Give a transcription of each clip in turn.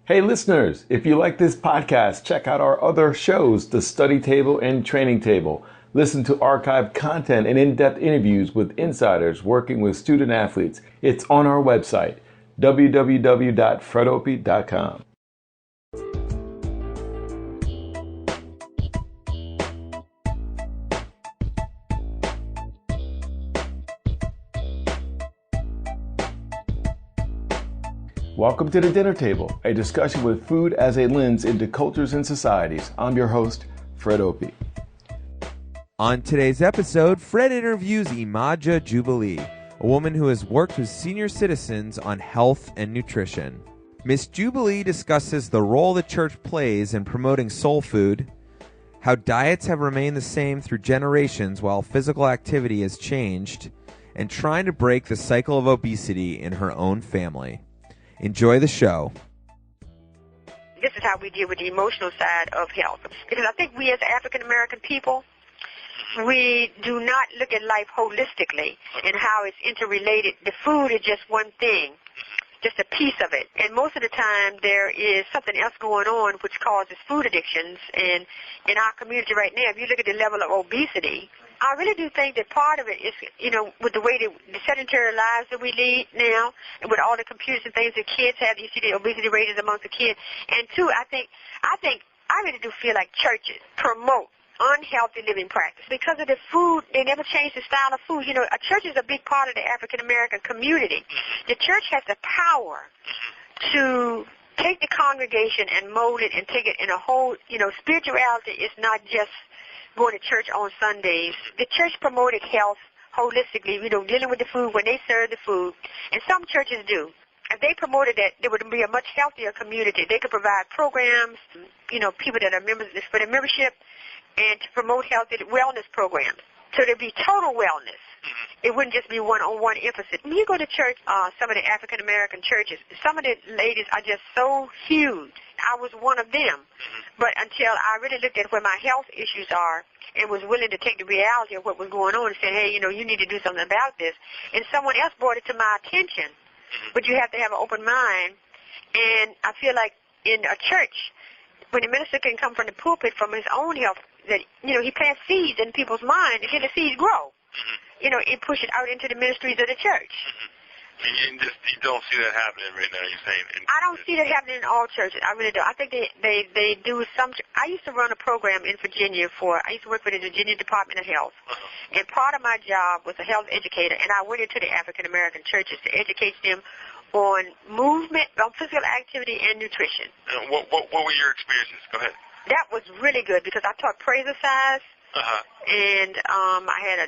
Hey listeners, if you like this podcast, check out our other shows, The Study Table and Training Table. Listen to archived content and in-depth interviews with insiders working with student athletes. It's on our website, www.fredopie.com. Welcome to the Dinner Table, a discussion with food as a lens into cultures and societies. I'm your host, Fred Opie. On today's episode, Fred interviews Yemaja Jubilee, a woman who has worked with senior citizens on health and nutrition. Miss Jubilee discusses the role the church plays in promoting soul food, how diets have remained the same through generations while physical activity has changed, and trying to break the cycle of obesity in her own family. Enjoy the show. This is how we deal with the emotional side of health. Because I think we as African American people, we do not look at life holistically and how it's interrelated. The food is just one thing, just a piece of it. And most of the time there is something else going on which causes food addictions. And in our community right now, if you look at the level of obesity, I really do think that part of it is, with the way the sedentary lives that we lead now, and with all the computers and things that kids have, you see the obesity rate is amongst the kids. And two, I really do feel like churches promote unhealthy living practice. Because of the food, they never change the style of food. A church is a big part of the African American community. The church has the power to take the congregation and mold it and take it in a whole, spirituality is not just going to church on Sundays. The church promoted health holistically, dealing with the food when they serve the food. And some churches do. If they promoted that, there would be a much healthier community. They could provide programs, people that are members for the membership, and to promote healthy wellness programs. So there'd be total wellness. It wouldn't just be one-on-one emphasis. When you go to church, some of the African-American churches, some of the ladies are just so huge. I was one of them. But until I really looked at where my health issues are and was willing to take the reality of what was going on and say, hey, you need to do something about this. And someone else brought it to my attention. But you have to have an open mind. And I feel like in a church, when the minister can come from the pulpit from his own health, that, he plants seeds in people's minds and the seeds grow. And push it out into the ministries of the church. And you don't see that happening right now, you're saying? I don't see that happening in all churches. I really don't. I think they do some. I used to run a program in Virginia I used to work for the Virginia Department of Health. And part of my job was a health educator, and I went into the African-American churches to educate them on movement, on physical activity, and nutrition. What were your experiences? Go ahead. That was really good because I taught praise exercise. And I had a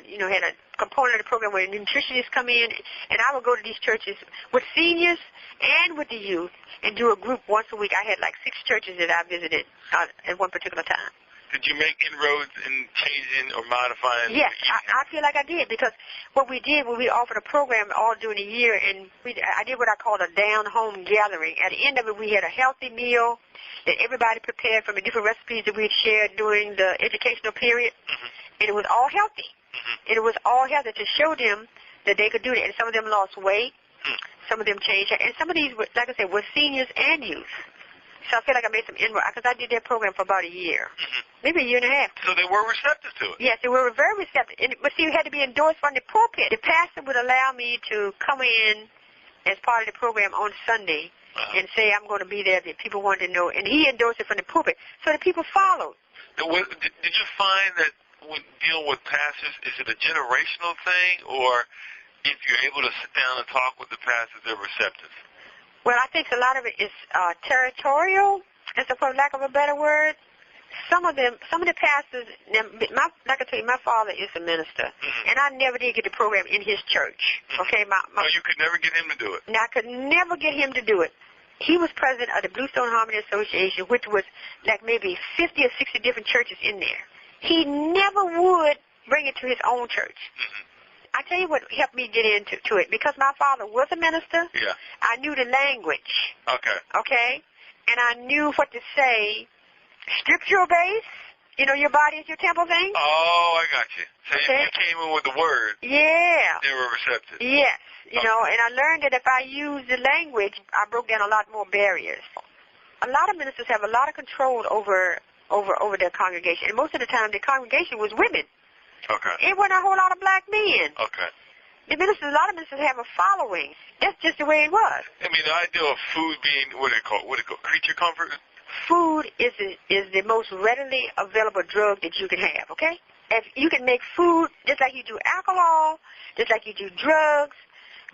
component of the program where nutritionists come in, and I would go to these churches with seniors and with the youth and do a group once a week. I had like 6 churches that I visited at one particular time. Did you make inroads in changing or modifying? Yes, I feel like I did because what we did was we offered a program all during the year, and I did what I called a down-home gathering. At the end of it, we had a healthy meal that everybody prepared from the different recipes that we had shared during the educational period, and it was all healthy. And it was all healthy to show them that they could do that. And some of them lost weight, some of them changed, and some of these, like I said, were seniors and youth. So I feel like I made some inroads because I did that program for about a year, maybe a year and a half. So they were receptive to it? Yes, they were very receptive. But see, it had to be endorsed from the pulpit. The pastor would allow me to come in as part of the program on Sunday and say I'm going to be there if people wanted to know. And he endorsed it from the pulpit. So the people followed. Did you find that when dealing with pastors, is it a generational thing, or if you're able to sit down and talk with the pastors, they're receptive? Well, I think a lot of it is territorial, for lack of a better word. Some of the pastors, like I tell you, my father is a minister, and I never did get the program in his church. Okay, you could never get him to do it. Now, I could never get him to do it. He was president of the Bluestone Harmony Association, which was like maybe 50 or 60 different churches in there. He never would bring it to his own church. I tell you what helped me get into it, because my father was a minister. Yeah. I knew the language. Okay? And I knew what to say, scriptural based, your body is your temple thing. Oh, I got you. So you came in with the word. Yeah. They were receptive. Yes. And I learned that if I used the language, I broke down a lot more barriers. a lot of ministers have a lot of control over their congregation, and most of the time the congregation was women. Okay. It wasn't a whole lot of black men. Okay. A lot of ministers have a following. That's just the way it was. I mean, the idea of food being, what do they call creature comfort? Food is the most readily available drug that you can have, okay? If you can make food just like you do alcohol, just like you do drugs,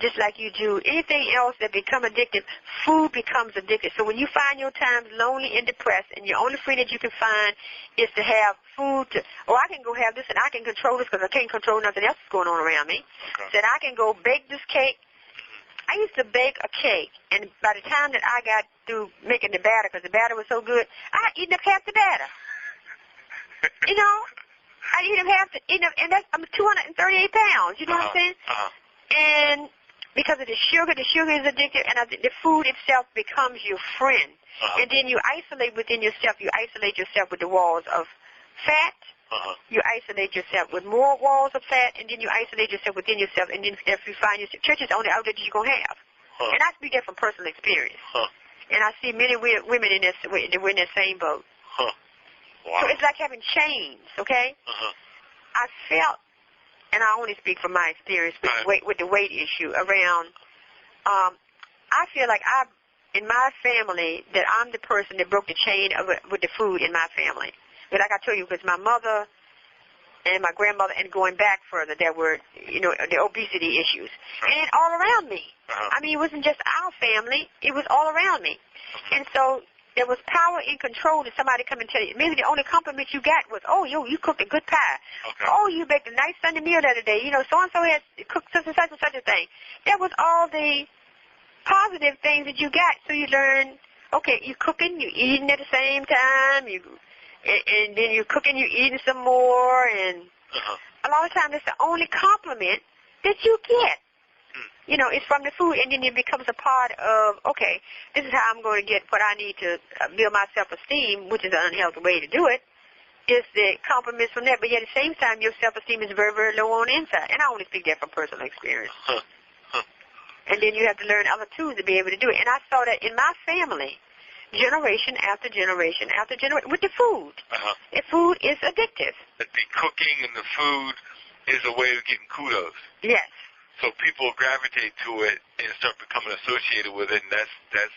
just like you do anything else that become addictive, food becomes addictive. So when you find your times lonely and depressed, and your only friend that you can find is to have food to, I can go have this and I can control this because I can't control nothing else that's going on around me. Okay. Said I can go bake this cake. I used to bake a cake, and by the time that I got through making the batter, because the batter was so good, I had eaten up half the batter. You know, I eat up and I'm 238 pounds. You know what I'm saying? And because of the sugar is addictive, and I think the food itself becomes your friend. And then you isolate within yourself. You isolate yourself with the walls of fat. You isolate yourself with more walls of fat, and then you isolate yourself within yourself. And then if you find yourself, church is the only outlet you're going to have. And I speak that from personal experience. And I see many women in that same boat. Wow. So it's like having chains, okay? I felt, and I only speak from my experience with the weight issue around, I feel like in my family, that I'm the person that broke the chain with the food in my family. But like I told you, because my mother and my grandmother, and going back further, there were, the obesity issues. And all around me. I mean, it wasn't just our family. It was all around me. And so there was power in control to somebody come and tell you. Maybe the only compliment you got was, you cooked a good pie. Okay. Oh, you baked a nice Sunday meal the other day. So-and-so had cooked such and such a thing. That was all the positive things that you got. So you learn, okay, you cooking, you eating at the same time, and then you're cooking, you're eating some more, and a lot of times it's the only compliment that you get. It's from the food, and then it becomes a part of, okay, this is how I'm going to get what I need to build my self-esteem, which is an unhealthy way to do it, is the compliments from that. But yet at the same time, your self-esteem is very, very low on the inside. And I only speak that from personal experience. And then you have to learn other tools to be able to do it. And I saw that in my family, generation after generation after generation, with the food. The food is addictive. That the cooking and the food is a way of getting kudos. Yes. So people gravitate to it and start becoming associated with it, and that's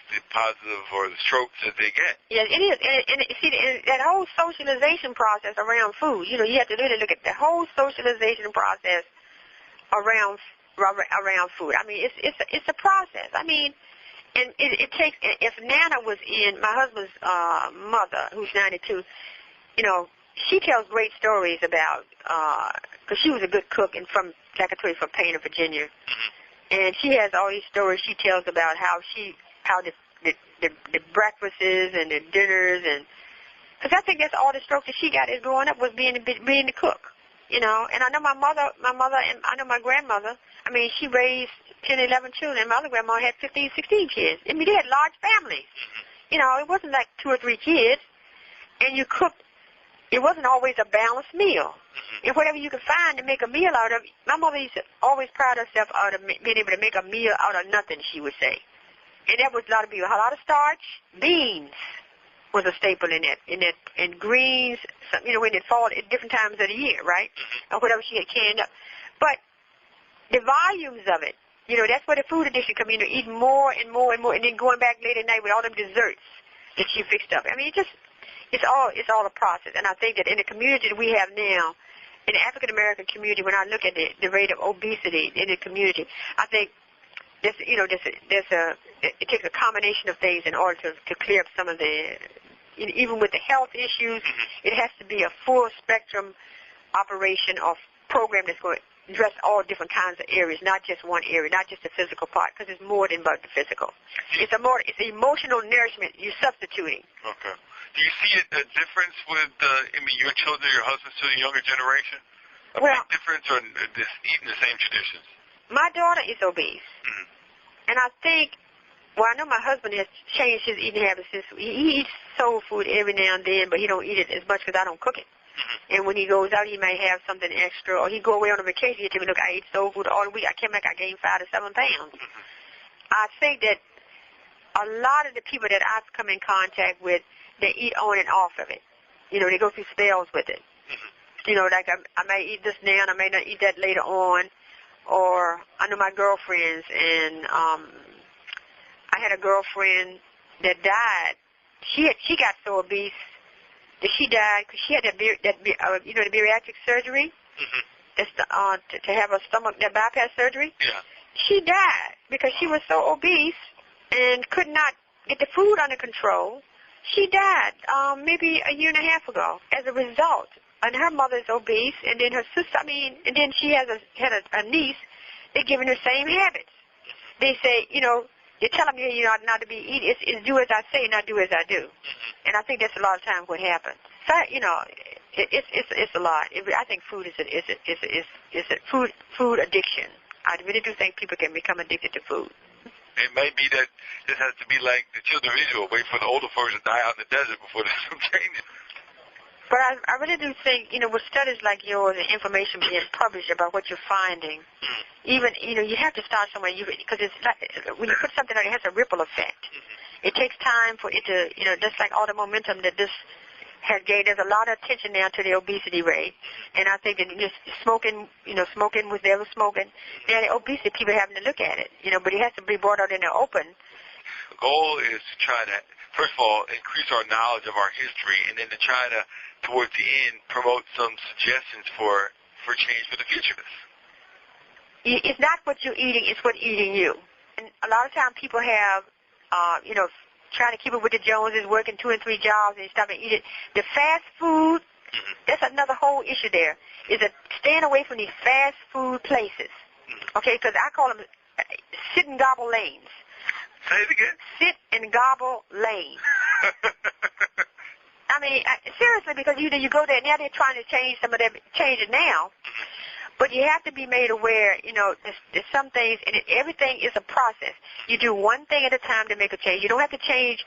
the positive or the strokes that they get. Yes, it is. And see, that whole socialization process around food, you have to really look at the whole socialization process around food. I mean, it's a process. I mean, and it takes, if Nana was in, my husband's mother, who's 92, she tells great stories about, because she was a good cook, and from, like I told you, from Painter, Virginia. And she has all these stories she tells about how the breakfasts and the dinners, and because I think that's all the strokes that she got is growing up was being the cook, And I know my mother, and I know my grandmother. I mean, she raised 10, 11 children. My other grandma had 15, 16 kids. I mean, they had large families. It wasn't like 2 or 3 kids, and you cooked. It wasn't always a balanced meal. And whatever you could find to make a meal out of, my mother used to always pride herself out of being able to make a meal out of nothing, she would say. And that was a lot of starch. Beans was a staple in that, and greens, when it fall at different times of the year, right? Or whatever she had canned up. But the volumes of it, that's where the food addiction comes in, eating more and more and more, and then going back late at night with all them desserts that she fixed up. I mean, it's all a process. And I think that in the community that we have now, in the African American community, when I look at the rate of obesity in the community, I think it takes a combination of things in order to clear up some of the, even with the health issues, it has to be a full spectrum operation or program that's going to address all different kinds of areas, not just one area, not just the physical part, because it's more than about the physical. It's emotional nourishment you're substituting. Okay. Do you see a difference with, your children, your husband, still the younger generation? A big difference, or just eating the same traditions? My daughter is obese. And I think, I know my husband has changed his eating habits since he eats soul food every now and then, but he don't eat it as much because I don't cook it. And when he goes out, he may have something extra, or he go away on a vacation. He tell me, look, I ate soul food all week. I came back, I gained 5 to 7 pounds. I think that a lot of the people that I've come in contact with, they eat on and off of it. You know, they go through spells with it. You know, like I may eat this now and I may not eat that later on. Or I know my girlfriends, and I had a girlfriend that died. She got so obese that she died because she had the bariatric surgery. It's to have a that bypass surgery. Yeah. She died because she was so obese and could not get the food under control. She died maybe a year and a half ago as a result. And her mother's obese, and then her sister. And then she had a niece. They're giving her same habits. They say, you know, they tell them not to be eating. It's do as I say, not do as I do. And I think that's a lot of times what happens. So, you know, it's a lot. I think food is a food addiction. I really do think people can become addicted to food. It may be that this has to be like the children of Israel, wait for the older folks to die out in the desert before there's some changes. But I really do think, you know, with studies like yours and information being published about what you're finding, even, you know, you have to start somewhere, because it's like, when you put something out, it has a ripple effect. It takes time for it to, you know, just like all the momentum that this has gained. There's a lot of attention now to the obesity rate, and I think that just smoking with they were smoking, now the obesity, people having to look at it, you know, but it has to be brought out in the open. The goal is to try to, first of all, increase our knowledge of our history, and then to try to, towards the end, promote some suggestions for change for the future. It's not what you're eating, it's what's eating you. And a lot of times people have, you know, trying to keep up with the Joneses, working 2 and 3 jobs and stuff and eat it. The fast food, that's another whole issue there, is that staying away from these fast food places. Okay, because I call them sit and gobble lanes. Say it again. Sit and gobble lanes. I mean, seriously, because you go there, now they're trying to change it now, but you have to be made aware, you know, there's some things, and everything is a process. You do one thing at a time to make a change. You don't have to change,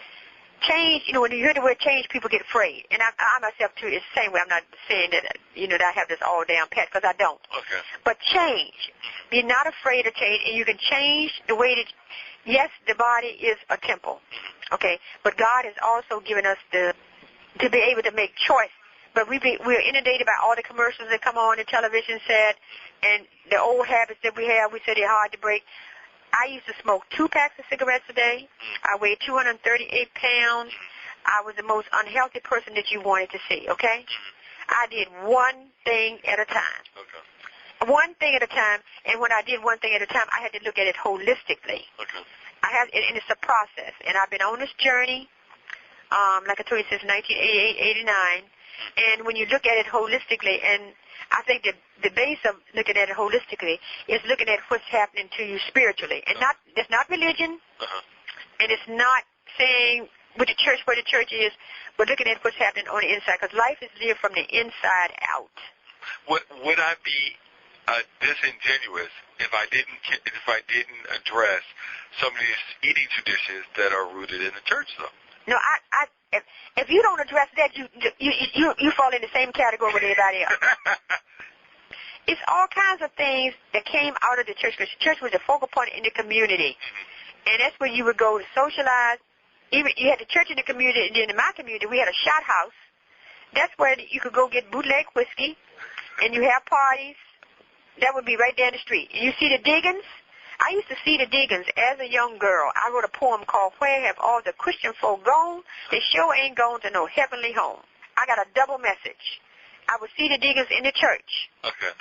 you know, when you hear the word change, people get afraid. And I myself, too, it's the same way. I'm not saying that, you know, that I have this all down pat, because I don't. Okay. But change. Be not afraid of change, and you can change the way that, yes, the body is a temple, okay, but God has also given us to be able to make choice. But we're inundated by all the commercials that come on the television set, and the old habits that we have, we say they're hard to break. I used to smoke 2 packs of cigarettes a day. I weighed 238 pounds. I was the most unhealthy person that you wanted to see, okay? I did one thing at a time. Okay. One thing at a time, and when I did one thing at a time, I had to look at it holistically. Okay. And it's a process, and I've been on this journey, like I told you, since 1988, 89, and when you look at it holistically, and I think the base of looking at it holistically is looking at what's happening to you spiritually, and it's not religion, and it's not saying with the church where the church is, but looking at what's happening on the inside, because life is lived from the inside out. Would I be disingenuous if I didn't address some of these eating traditions that are rooted in the church, though? No, if you don't address that, you fall in the same category with everybody else. It's all kinds of things that came out of the church, because the church was a focal point in the community, and that's where you would go to socialize. Even you had the church in the community, and then in my community we had a shot house. That's where you could go get bootleg whiskey, and you have parties. That would be right down the street. And you see the diggings? I used to see the diggings as a young girl. I wrote a poem called Where Have All the Christian Folk Gone? They sure ain't gone to no heavenly home. I got a double message. I would see the diggings in the church. Okay.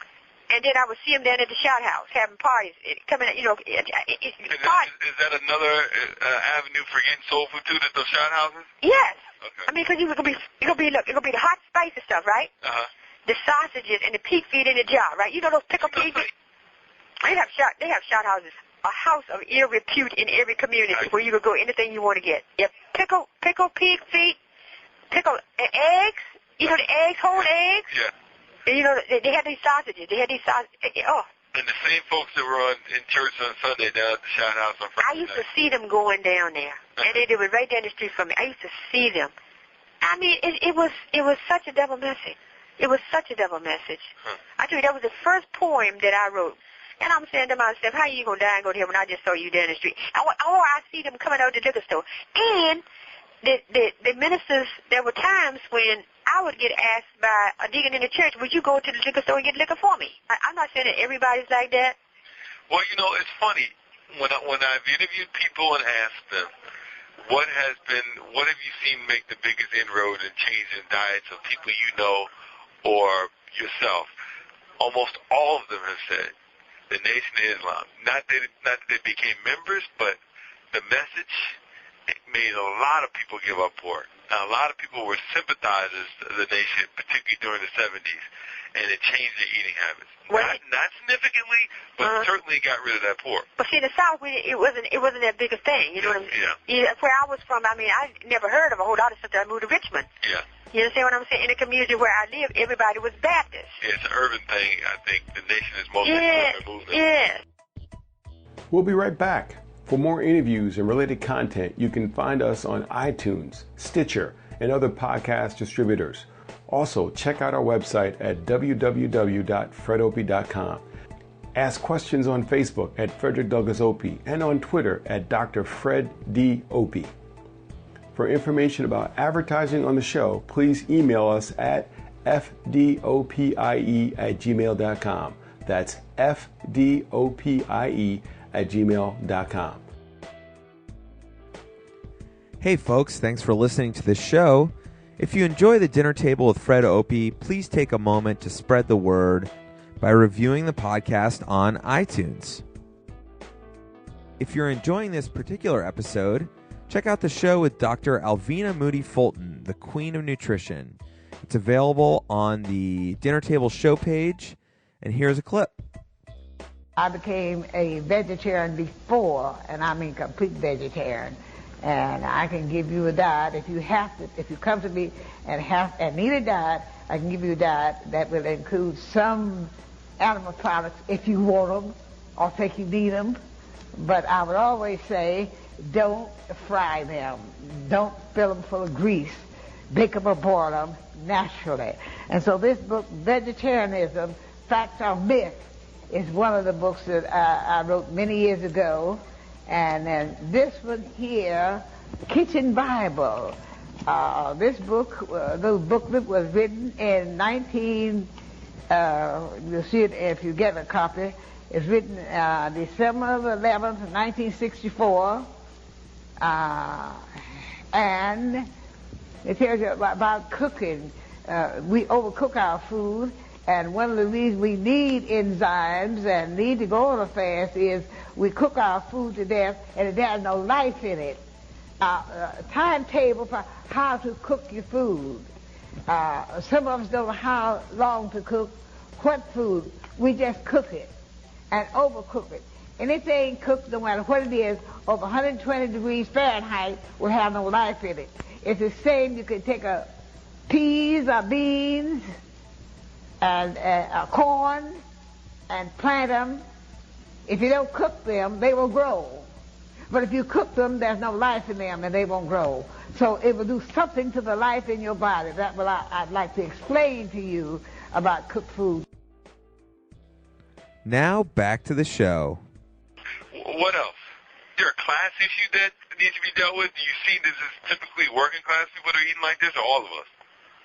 And then I would see them down at the shot house having parties. Coming, you know, is that another avenue for getting soul food too, those shot houses? Yes. Okay. I mean, because it's gonna be the hot spicy stuff, right? The sausages and the pig feet in the jar, right? You know those pickle pig feet? They have shot houses. A house of ill repute in every community where you could go anything you want to get. Yep. Pickle pig feet, pickle eggs. You know the eggs, whole eggs. Yeah. And you know they had these sausages. Oh. And the same folks that were in church on Sunday down at the shot house on Friday I used to see them going down there, and they were right down the street from me. I used to see them. I mean, it was such a double message. It was such a double message. I tell you, that was the first poem that I wrote. And I'm saying to myself, how you going to die and go to heaven when I just saw you down the street? Or I see them coming out of the liquor store. And the ministers, there were times when I would get asked by a deacon in the church, would you go to the liquor store and get liquor for me? I'm not saying that everybody's like that. Well, you know, it's funny. When I've interviewed people and asked them, what have you seen make the biggest inroad in changing diets of people you know or yourself? Almost all of them have said the Nation of Islam. Not that they became members, but the message made a lot of people give up pork. Now, a lot of people were sympathizers of the Nation, particularly during the 70s, and it changed their eating habits. Not significantly, but certainly got rid of that pork. But see, in the South, it wasn't that big a thing. You know what I'm saying? Yeah. Where I was from, I mean, I never heard of a whole lot of stuff until I moved to Richmond. Yeah. You understand what I'm saying? In the community where I live, everybody was Baptist. Yeah, it's an urban thing. I think the Nation is mostly urban movement. Yeah. We'll be right back. For more interviews and related content, you can find us on iTunes, Stitcher, and other podcast distributors. Also, check out our website at www.fredopie.com. Ask questions on Facebook at Frederick Douglass Opie and on Twitter at Dr. Fred D. Opie. For information about advertising on the show, please email us at fdopie@gmail.com. That's fdopie@gmail.com. Hey folks, thanks for listening to this show. If you enjoy the Dinner Table with Fred Opie, please take a moment to spread the word by reviewing the podcast on iTunes. If you're enjoying this particular episode, check out the show with Dr. Alvina Moody Fulton, the Queen of Nutrition. It's available on the Dinner Table show page, and here's a clip. I became a vegetarian before, and I mean complete vegetarian. And I can give you a diet if you come to me and need a diet. I can give you a diet that will include some animal products if you want them or think you need them. But I would always say, don't fry them. Don't fill them full of grease. Bake them or boil them naturally. And so this book, Vegetarianism, Facts or Myth, is one of the books that I wrote many years ago. And then this one here, Kitchen Bible. This book, the booklet was written in you'll see it if you get a copy. It's written December 11th, 1964. And it tells you about cooking. We overcook our food. And one of the reasons we need enzymes and need to go on a fast is we cook our food to death and there's no life in it. Timetable for how to cook your food. Some of us don't know how long to cook what food. We just cook it and overcook it. Anything cooked, no matter what it is, over 120 degrees Fahrenheit will have no life in it. It's the same. You can take peas or beans and corn and plant them. If you don't cook them, they will grow. But if you cook them, there's no life in them and they won't grow. So it will do something to the life in your body. That's what I'd like to explain to you about cooked food. Now back to the show. What else? Is there a class issue that needs to be dealt with? Do you see this as typically working class people that are eating like this, or all of us?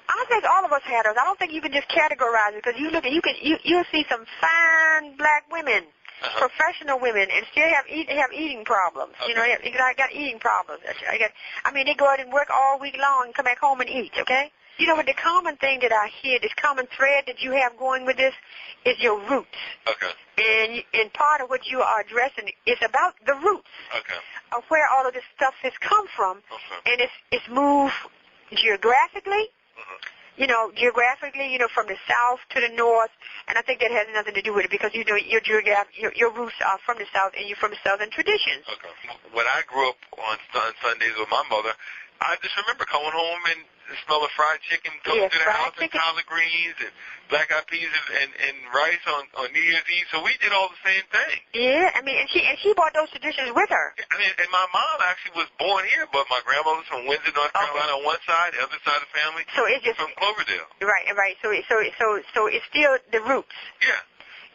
I think all of us had those. I don't think you can just categorize it, because you'll see some fine black women, professional women, and still have eating problems. Okay. You know, I got eating problems. I mean, they go out and work all week long and come back home and eat. Okay. You know, but the common thing that I hear, this common thread that you have going with this, is your roots. Okay. And part of what you are addressing is about the roots. Okay. Of where all of this stuff has come from, and it's moved geographically. You know, from the south to the north, and I think that has nothing to do with it, because you know your roots are from the south, and you're from southern traditions. Okay. When I grew up on Sundays with my mother, I just remember coming home and smell of fried chicken coming to the house, and collard greens and black-eyed peas and rice on New Year's Eve. So we did all the same thing. Yeah, I mean, and she brought those traditions with her. I mean, and my mom actually was born here, but my grandmother's from Windsor, North Carolina on one side, the other side of the family so it's just from Cloverdale. Right. So it's still the roots. Yeah.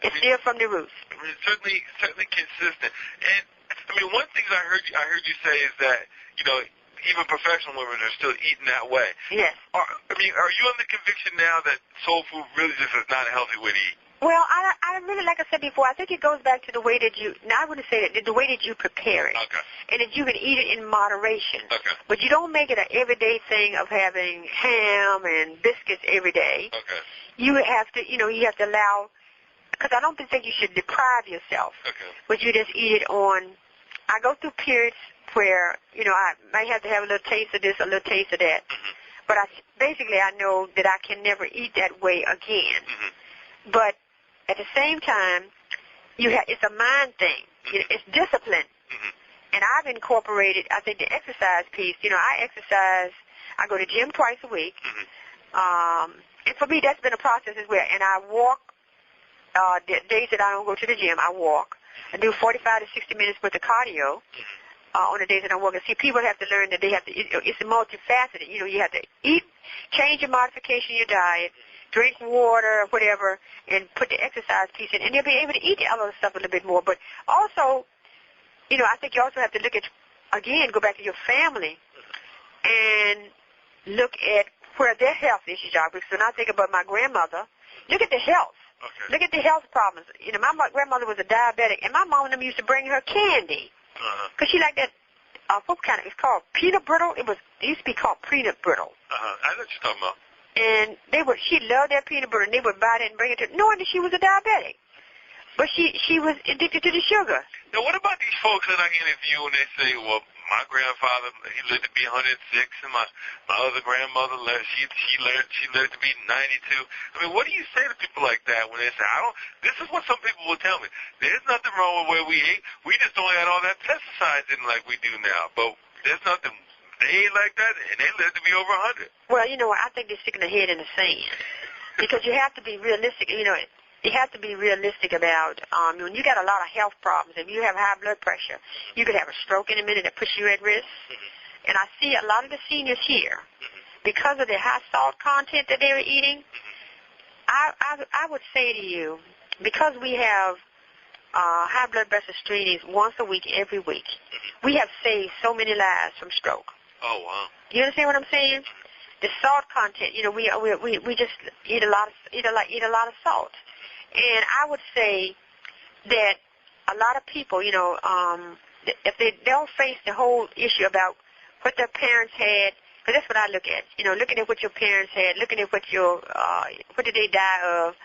It's still from the roots. I mean, certainly consistent. And I mean, one thing I heard you say is that, you know, even professional women are still eating that way. Yes. Are you on the conviction now that soul food really just is not a healthy way to eat? Well, I really, like I said before, I think it goes back to the way that you, now I wouldn't say that, the way that you prepare it. Okay. And that you can eat it in moderation. Okay. But you don't make it an everyday thing of having ham and biscuits every day. Okay. You have to, you have to allow, because I don't think you should deprive yourself. Okay. But you just eat it on, I go through periods where, I might have to have a little taste of this, a little taste of that. Mm-hmm. But basically I know that I can never eat that way again. Mm-hmm. But at the same time, it's a mind thing. It's discipline. Mm-hmm. And I've incorporated, I think, the exercise piece. I exercise. I go to the gym twice a week. Mm-hmm. And for me, that's been a process as well. And I walk. The days that I don't go to the gym, I walk. I do 45 to 60 minutes worth of cardio on the days that I walk. And see, people have to learn that they have to. It's multifaceted. You have to eat, change your modification, your diet, drink water, whatever, and put the exercise piece in, and you'll be able to eat the other stuff a little bit more. But also, I think you also have to look at, again, go back to your family and look at where their health issues are. Because when I think about my grandmother, look at the health. Okay. Look at the health problems. My grandmother was a diabetic, and my mom and them used to bring her candy. Because she liked that, what kind of, it's called peanut brittle. It used to be called peanut brittle. I know what you're talking about. And she loved that peanut butter, and they would buy it and bring it to her, knowing that she was a diabetic. But she was addicted to the sugar. Now, what about these folks that I interview and they say, well, my grandfather, he lived to be 106, and my other grandmother, she lived to be 92. I mean, what do you say to people like that when they say, this is what some people will tell me. There's nothing wrong with where we ate. We just don't add all that pesticides in like we do now. But there's nothing. They ate like that, and they lived to be over 100. Well, I think they're sticking their head in the sand. Because you have to be realistic. You have to be realistic about, when you got a lot of health problems, if you have high blood pressure, you could have a stroke in a minute that puts you at risk. Mm-hmm. And I see a lot of the seniors here, because of the high salt content that they were eating, I would say to you, because we have high blood pressure screenings once a week, every week, we have saved so many lives from stroke. Oh, wow. You understand what I'm saying? The salt content, we just eat a lot of salt. And I would say that a lot of people, if they don't face the whole issue about what their parents had, because that's what I look at, looking at what your parents had, looking at what did they die of.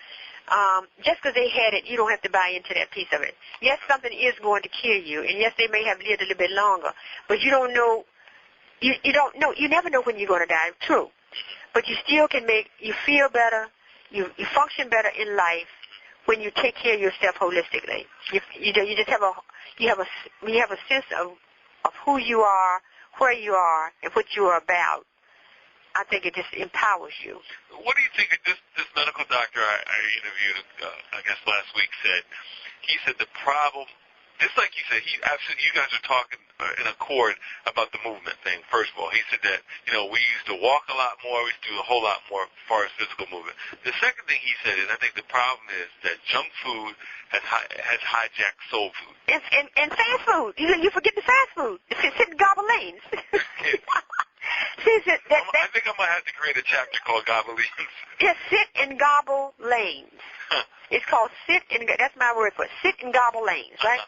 Just because they had it, you don't have to buy into that piece of it. Yes, something is going to kill you, and yes, they may have lived a little bit longer, but you don't know. You don't know. You never know when you're going to die. True, but you still can you feel better. You function better in life when you take care of yourself holistically. You just have a sense of who you are, where you are, and what you are about. I think it just empowers you. What do you think of this medical doctor I interviewed, I guess last week he said the problem, just like you said, you guys are talking in accord about the movement thing, first of all. He said that, we used to walk a lot more, we used to do a whole lot more as far as physical movement. The second thing he said is, I think the problem is that junk food has hijacked soul food. And fast food. You forget the fast food. Sit and gobble lanes. I think I might have to create a chapter called Gobblings. Yes, sit and gobble lanes. It's called that's my word for it, sit and gobble lanes, right?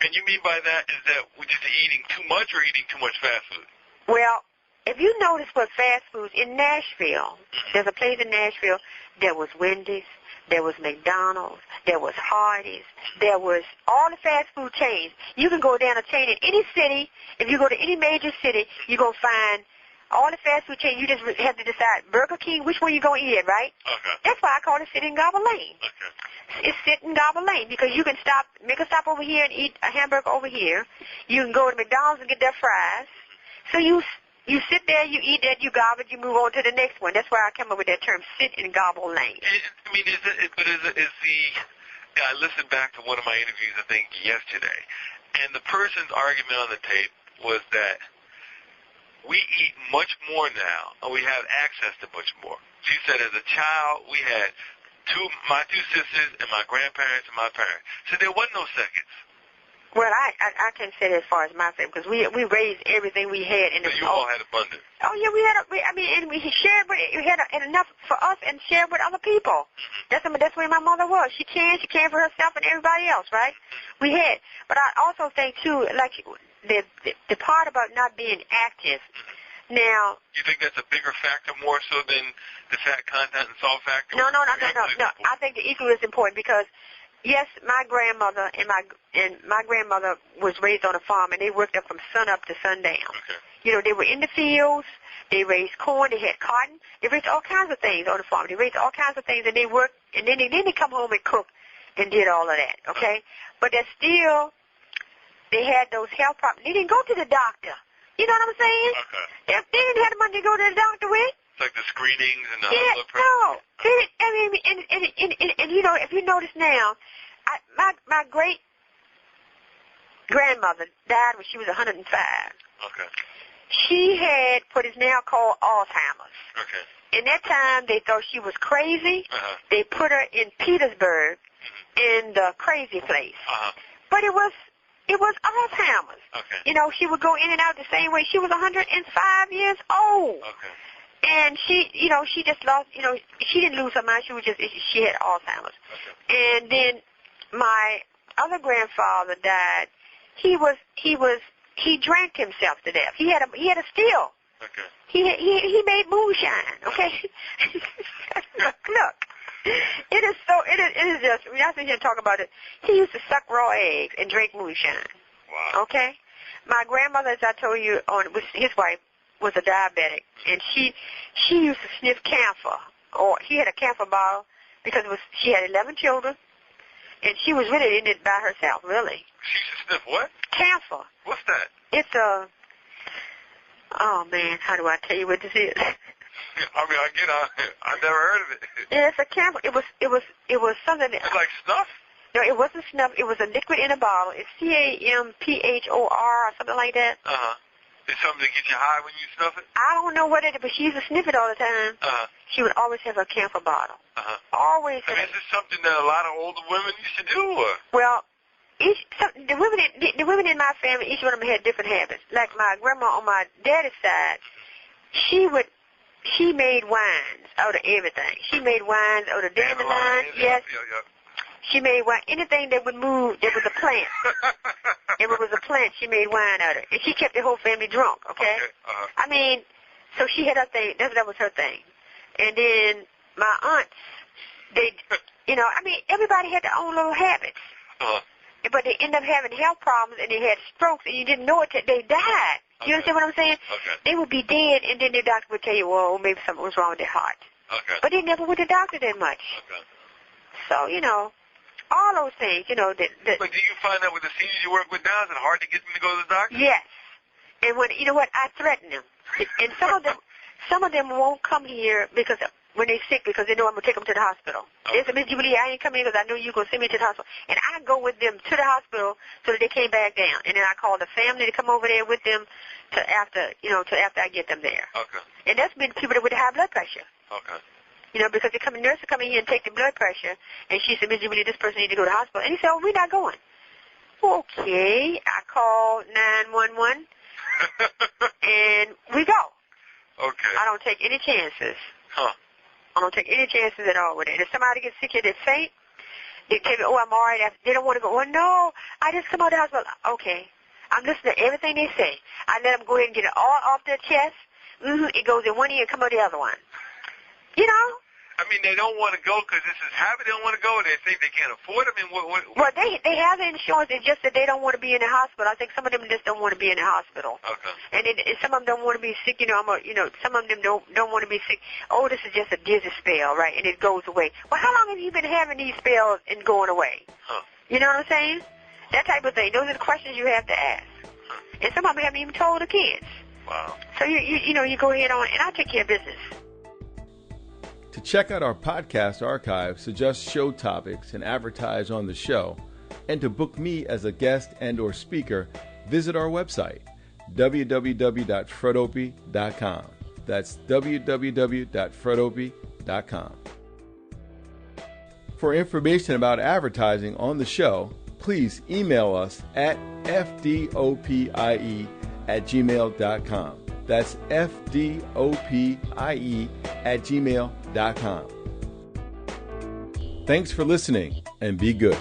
And you mean by that is that we're just eating too much or eating too much fast food? Well, if you notice what fast foods in Nashville, there's a place in Nashville, there was Wendy's, there was McDonald's, there was Hardee's, there was all the fast food chains. You can go down a chain in any city. If you go to any major city, you're going to find all the fast food chains. You just have to decide, Burger King, which one you're going to eat at, right? Okay. That's why I call it sit and gobble lane. Okay. It's sit and gobble lane because you can make a stop over here and eat a hamburger over here. You can go to McDonald's and get their fries. So you sit there, you eat that, you gobble, you move on to the next one. That's why I came up with that term, sit and gobble lane. I listened back to one of my interviews, I think, yesterday, and the person's argument on the tape was that we eat much more now, and we have access to much more. She said as a child, we had my two sisters and my grandparents and my parents. So there wasn't no seconds. Well, I can't say that as far as my family, because we raised everything we had. So you all had abundance. Oh, yeah, we had, and we shared, we had enough for us and shared with other people. Mm-hmm. That's where my mother was. She cared for herself and everybody else, right? Mm-hmm. We had. But I also think, too, like the part about not being active. Mm-hmm. Now, you think that's a bigger factor more so than the fat content and salt factor? No. I think the equal is important because, yes, my grandmother and my grandmother was raised on a farm, and they worked up from sun up to sundown. Okay. You know, they were in the fields. They raised corn. They had cotton. They raised all kinds of things on the farm. They raised all kinds of things, and they worked, and then they come home and cook and did all of that. Okay, but that's still they had those health problems. They didn't go to the doctor. You know what I'm saying? Okay. They didn't have the money to go to the doctor with. It's like the screenings and the Yeah, blood pressure. no. And you know, if you notice now, my great grandmother died when she was 105. Okay. She had what is now called Alzheimer's. Okay. In that time, they thought she was crazy. Uh-huh. They put her in Petersburg in the crazy place. Uh-huh. But it was Alzheimer's. Okay. You know, she would go in and out the same way. She was 105 years old. Okay. And she just lost, she didn't lose her mind. She had Alzheimer's. Okay. And then my other grandfather died. He drank himself to death. He had a still. Okay. He made moonshine. Okay. Look. It is just, when I sit here and talk about it, he used to suck raw eggs and drink moonshine. Wow. Okay? My grandmother, as I told you, his wife was a diabetic, and she used to sniff camphor, or he had a camphor bottle, because she had 11 children, and she was really in it by herself, really. She used to sniff what? Camphor. What's that? It's oh man, how do I tell you what this is? I mean, I never heard of it. Yeah, it's a camphor. It was something. It's like snuff? No, it wasn't snuff. It was a liquid in a bottle. It's CAMPHOR or something like that. Uh-huh. Is something to get you high when you snuff it? I don't know what it is, but she used to sniff it all the time. Uh-huh. She would always have a camphor bottle. Uh-huh. Always. I mean, is this something that a lot of older women used to do, or? Well, the women in my family, each one of them had different habits. Like my grandma on my daddy's side, she made wines out of everything. She made wines out of dandelion. Yes. Yeah. She made wine. Anything that would move, that was a plant. If it was a plant, she made wine out of it. And she kept the whole family drunk, okay? Uh-huh. I mean, so she had her thing. That was her thing. And then my aunts, everybody had their own little habits. Uh-huh. But they ended up having health problems, and they had strokes, and you didn't know it till they died. You understand what I'm saying? Okay. They would be dead, and then the doctor would tell you, well, maybe something was wrong with their heart. Okay. But they never went to the doctor that much. Okay. So, all those things, But do you find that with the seniors you work with now, is it hard to get them to go to the doctor? Yes. And I threaten them. And some of them won't come here because when they're sick, because they know I'm going to take them to the hospital. Okay. They say, Miss Jubilee, I ain't coming because I know you're going to send me to the hospital. And I go with them to the hospital so that they can't back down. And then I call the family to come over there with them till after I get them there. Okay. And that's been people that with high blood pressure. Okay. Because the nurse will come in here and take the blood pressure, and she said, Miss Jubilee, this person needs to go to the hospital. And he said, oh, we're not going. Okay. I call 911, and we go. Okay. I don't take any chances. Huh. I don't take any chances at all with it. If somebody gets sick here, they faint, they tell me, oh, I'm all right. They don't want to go. Oh, no, I just come out of the hospital. Okay. I'm listening to everything they say. I let them go ahead and get it all off their chest. It goes in one ear and come out the other one. I mean, they don't want to go because this is habit. They don't want to go. They think they can't afford it. I mean, what? Well, they have the insurance. It's just that they don't want to be in the hospital. I think some of them just don't want to be in the hospital. Okay. And some of them don't want to be sick. Some of them don't want to be sick. Oh, this is just a dizzy spell, right? And it goes away. Well, how long have you been having these spells and going away? Huh. You know what I'm saying? That type of thing. Those are the questions you have to ask. Huh. And some of them haven't even told the kids. Wow. So you go ahead on, and I'll take care of business. To check out our podcast archive, suggest show topics, and advertise on the show, and to book me as a guest and or speaker, visit our website, www.fredopie.com. That's www.fredopie.com. For information about advertising on the show, please email us at fdopie@gmail.com. That's fdopie@gmail.com. Thanks for listening, and be good.